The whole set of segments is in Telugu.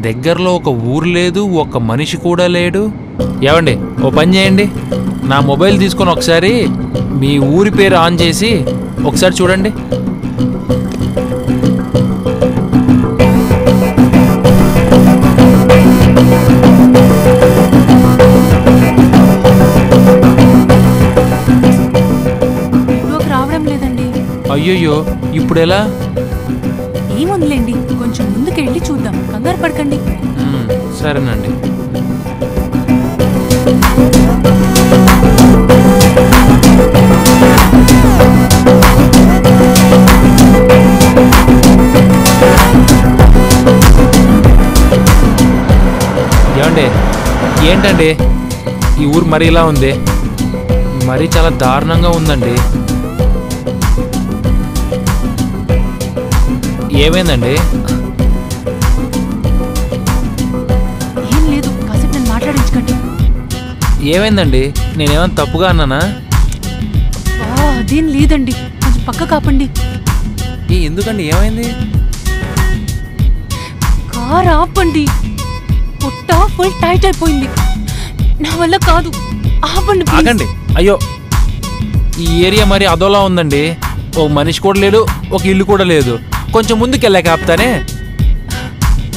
దగ్గరలో ఒక ఊరు లేదు, ఒక మనిషి కూడా లేడు. ఏవండి, ఓ పని చేయండి, నా మొబైల్ తీసుకొని ఒకసారి మీ ఊరి పేరు ఆన్ చేసి ఒకసారి చూడండి. రావడం లేదండి. అయ్యయ్యో, ఇప్పుడు ఎలా? ఏముందిలేండి, కొంచెం ముందుకెళ్ళి చూద్దాం, కంగారు పడకండి. సరేనండి. ఏమండి, ఏంటండి ఈ ఊరు మరీ ఇలా ఉంది? మరీ చాలా దారుణంగా ఉందండి. ఏమైందండి? ఏం లేదు, కాసేపు నేను మాట్లాడించకండి. ఏమైందండి? నేనేమైనా తప్పుగా అన్నానా? అదేం లేదండి, కొంచెం పక్క కాపండి. ఎందుకండి, ఏమైంది? కార్ ఆపండి, పొట్ట ఫుల్ టైట్ అయిపోయింది, నా వల్ల కాదు, ఆపండి. ఆగండి. అయ్యో, ఈ ఏరియా మరి అదోలా ఉందండి. ఒక మనిషి కూడా లేడు, ఒక ఇల్లు కూడా లేదు. కొంచెం ముందుకు వెళ్ళాక ఆపుతానే.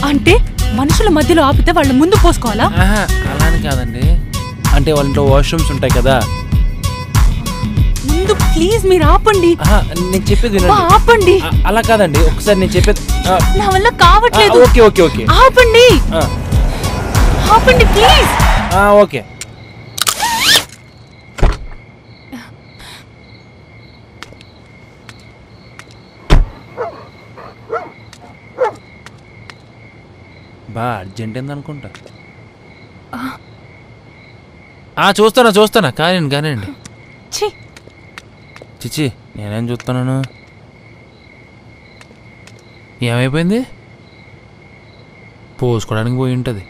అంటే మనుషుల మధ్యలో ఆపితే వాళ్ళ ముందు పోసుకోవాలా? అలానే కాదండి, అంటే వాళ్ళ ఇంట్లో వాష్రూమ్స్ ఉంటాయి కదా. ముందు ప్లీజ్ మీరు ఆపండి. నేను చెప్పేది ఆపండి. అలా కాదండి, ఒకసారి నేను చెప్పేది. నా వల్ల కావట్లేదు. ఓకే ఓకే ఓకే, ఆపండి ఆపండి ప్లీజ్. ఓకే. బా అర్జెంట్ ఏందనుకుంటా. చూస్తానా కానివ్వండి. చిచి, నేనేం చూస్తున్నాను? ఏమైపోయింది? పోసుకోవడానికి పోయి ఉంటుంది.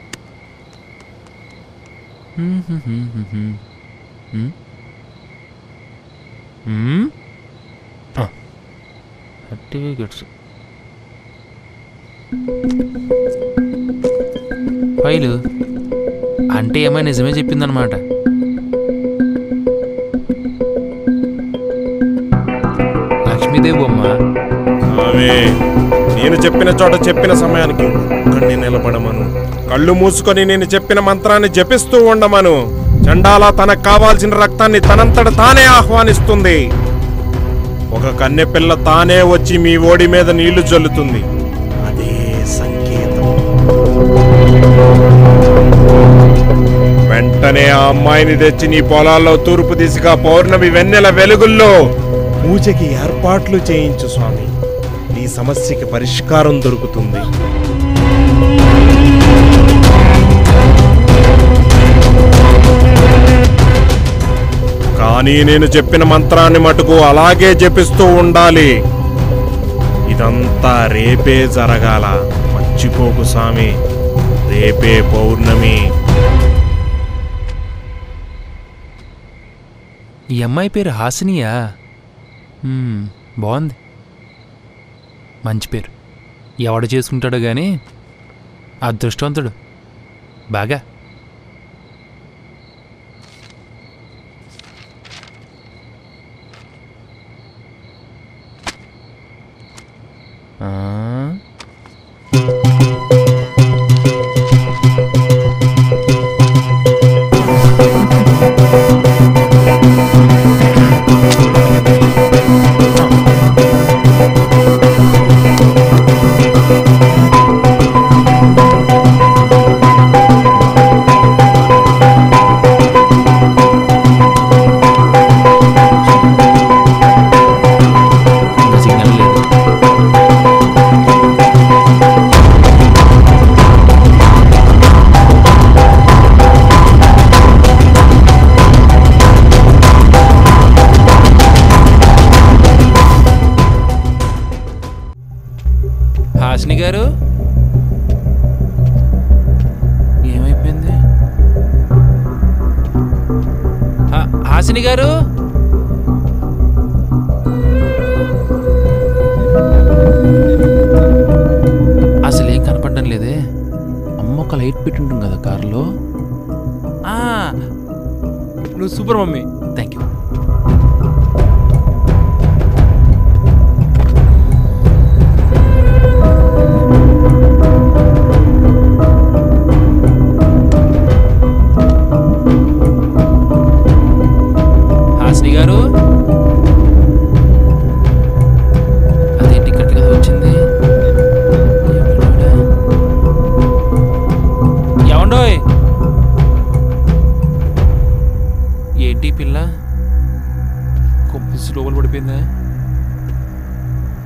సర్టిఫికెట్స్, ఫైలు అంటే ఏమైనా నిజమే చెప్పిందనమాట. లక్ష్మీదేవి బొమ్మ. నేను చెప్పిన చోట చెప్పిన సమయానికి ఒక్కడిని నిలబడమను. కళ్ళు మూసుకొని నేను చెప్పిన మంత్రాన్ని జపిస్తూ ఉండమను. చండాల తనకు కావాల్సిన రక్తాన్ని తనంతట తానే ఆహ్వానిస్తుంది. ఒక కన్నెపిల్ల తానే వచ్చి మీ ఓడి మీద నీళ్లు జల్లుతుంది. అదే సంకేతం. వెంటనే ఆ అమ్మాయిని తెచ్చి నీ పొలాల్లో తూర్పు దిశగా పౌర్ణమి వెన్నెల వెలుగుల్లో పూజకి ఏర్పాట్లు చేయించు స్వామి. ఈ సమస్యకి పరిష్కారం దొరుకుతుంది. కానీ నేను చెప్పిన మంత్రాన్ని మటుకు అలాగే జపిస్తూ ఉండాలి. ఇదంతా రేపే జరగాల, మర్చిపోకు స్వామి. రేపే పౌర్ణమి. ఈ అమ్మాయి పేరు హాసినియా? బాగుంది, మంచి పేరు. ఎవడు చేసుకుంటాడో కానీ అదృష్టవంతుడు బాగా. హాసిని గారు, ఏమైపోయింది? హాసిని గారు, అసలు ఏం కనపడడం లేదే. పెట్టుంటాం కదా కారులో. నువ్వు super mummy, thank you. Hasini గారు, అదేంటి ఇక్కడికి కదా వచ్చింది? ఏమండోయ్, ఏంటి పిల్ల కొబ్బరి లోపల పడిపోయిందా?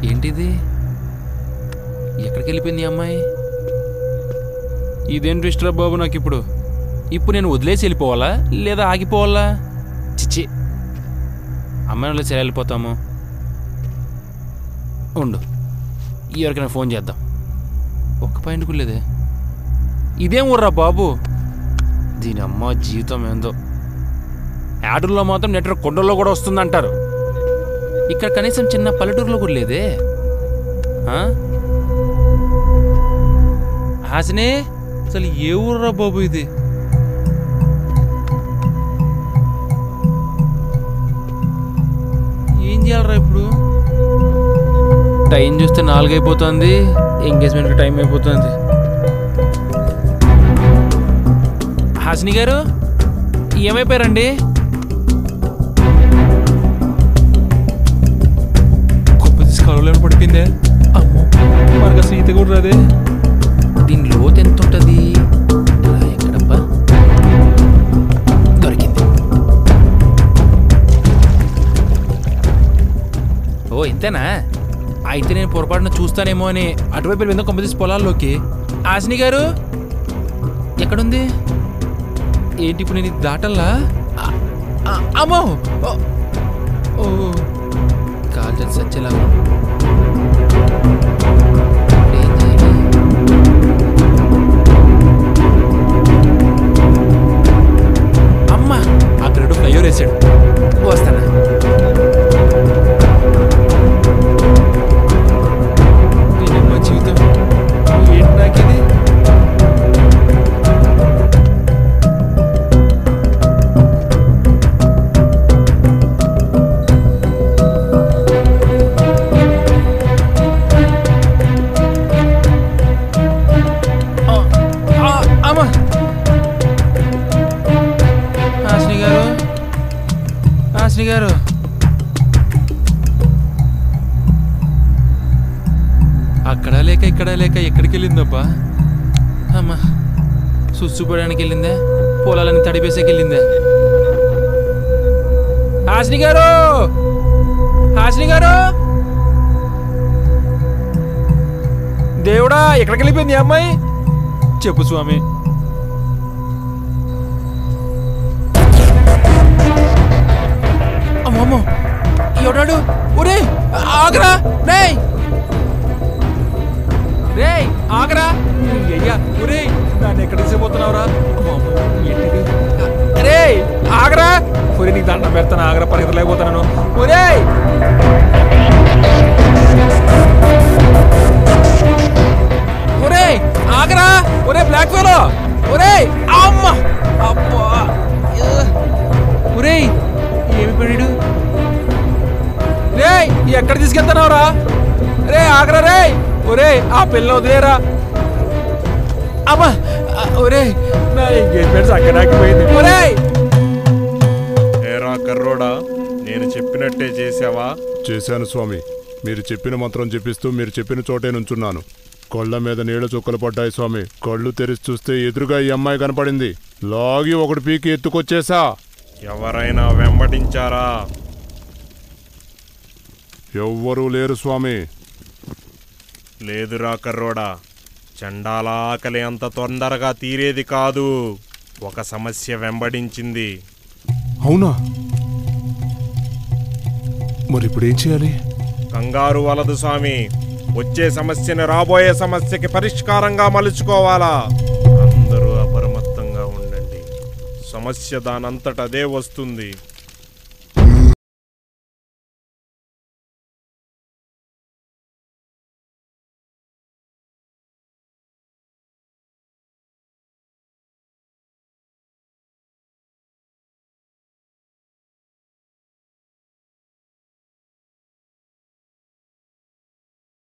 ఏంటిది? ఎక్కడికి వెళ్ళిపోయింది ఈ అమ్మాయి? ఇదేం డిస్టర్బ్ బాబు నాకు ఇప్పుడు నేను వదిలేసి వెళ్ళిపోవాలా లేదా ఆగిపోవాలా? చిచ్చి, అమ్మాయి వదిలేసి వెళ్ళిపోతాము. ఉండు, ఎవరికైనా ఫోన్ చేద్దాం. ఒక్క పాయింట్ కూడా లేదే. ఇదేం ఊర్రా బాబు, దీని అమ్మ జీవితం ఏందో. యాడుల్లో మాత్రం నెట్వర్క్ కొండల్లో కూడా వస్తుందంటారు, ఇక్కడ కనీసం చిన్న పల్లెటూరులో కూడా లేదే. హాసిని, అసలు ఏ ఊర్రా బాబు ఇది? ఏం చేయాలరా ఇప్పుడు? టైం చూస్తే 4 అయిపోతుంది, ఎంగేజ్మెంట్కి టైం అయిపోతుంది. హాసిని గారు ఏమైపోయారండి? కలువలో పడిపోయిందే. అమ్మో, మనకు అసలు ఈత కూడా రాదే. దీని లోతు ఎంత ఉంటుంది? ఎక్కడబ్బా దొరికింది. ఓ ఇంతేనా? అయితే నేను పొరపాటున చూస్తానేమో అని అటువైపు వెళ్ళిందా కొంపదీసి పొలాల్లోకి. హాసిని గారు ఎక్కడుంది? ఏంటి ఇప్పుడు నేను దాటల్లా? అమ్మో, ఓ కాల్ సచ్చేలాగా. అమ్మా, అక్కడ ఫ్లైఓవర్ వేసాడు. వస్తానా? నేనమ్మా జీవితం ఏంటి నాకిది? గారు అక్కడ లేక ఇక్కడ లేక ఎక్కడికి వెళ్ళిందబ్బా? అమ్మా, సుచ్చుపోవడానికి వెళ్ళిందే, పొలాలని తడిపేసేకి వెళ్ళిందే. హాసిని గారు, హాసిని గారు, దేవుడా ఎక్కడికి వెళ్ళిపోయింది ఈ అమ్మాయి? చెప్పు స్వామి. అమ్మో, ఎవడాడు? ఒరే ఆగరా, రే రే ఆగరా. అయ్యా, ఒరే దాన్ని ఎక్కడ తీసిపోతున్నావురా? ఏంటిది? రే ఆగరా, ఒరే నీకు దండం పెడతాను, ఆగరా, పరిగెత్తలేకపోతున్నాను. ఒరే ఒరే ఆగరా, ఒరే బ్లాక్ ఫెలో, ఒరే అమ్మ, అబ్బా, ఒరే ఏమి పడాడు? రే ఎక్కడ తీసుకెళ్తున్నావురా? రే ఆగరా, రే ఒరే ఆ పిల్ల వదిలేరా. అమ్మా, ఒరే నా ఎంగేజ్మెంట్ అక్కడాకిపోయింది. ఒరే ఏరా కర్రోడా, నేను చెప్పినట్టే చేసావా? చేశాను స్వామి. మీరు చెప్పిన మంత్రం చెప్పిస్తూ మీరు చెప్పిన చోటే నుంచున్నాను. కళ్ళ మీద నీళ్ళ చుక్కలు పడ్డాయి స్వామి. కళ్ళు తెరిచి చూస్తే ఎదురుగా ఈ అమ్మాయి కనపడింది. లాగి ఒకటి పీకి ఎత్తుకొచ్చేసా. ఎవరైనా వెంబడించారా? ఎవ్వరూ లేరు స్వామి. లేదురా కర్రోడా, చండాల ఆకలి అంత తొందరగా తీరేది కాదు. ఒక సమస్య వెంబడించింది. అవునా? మరి ఇప్పుడు ఏం చేయాలి? కంగారు వలదు స్వామి. వచ్చే సమస్యను రాబోయే సమస్యకి పరిష్కారంగా మలుచుకోవాలా. అందరూ అప్రమత్తంగా ఉండండి. సమస్య దానంతట అదే వస్తుంది.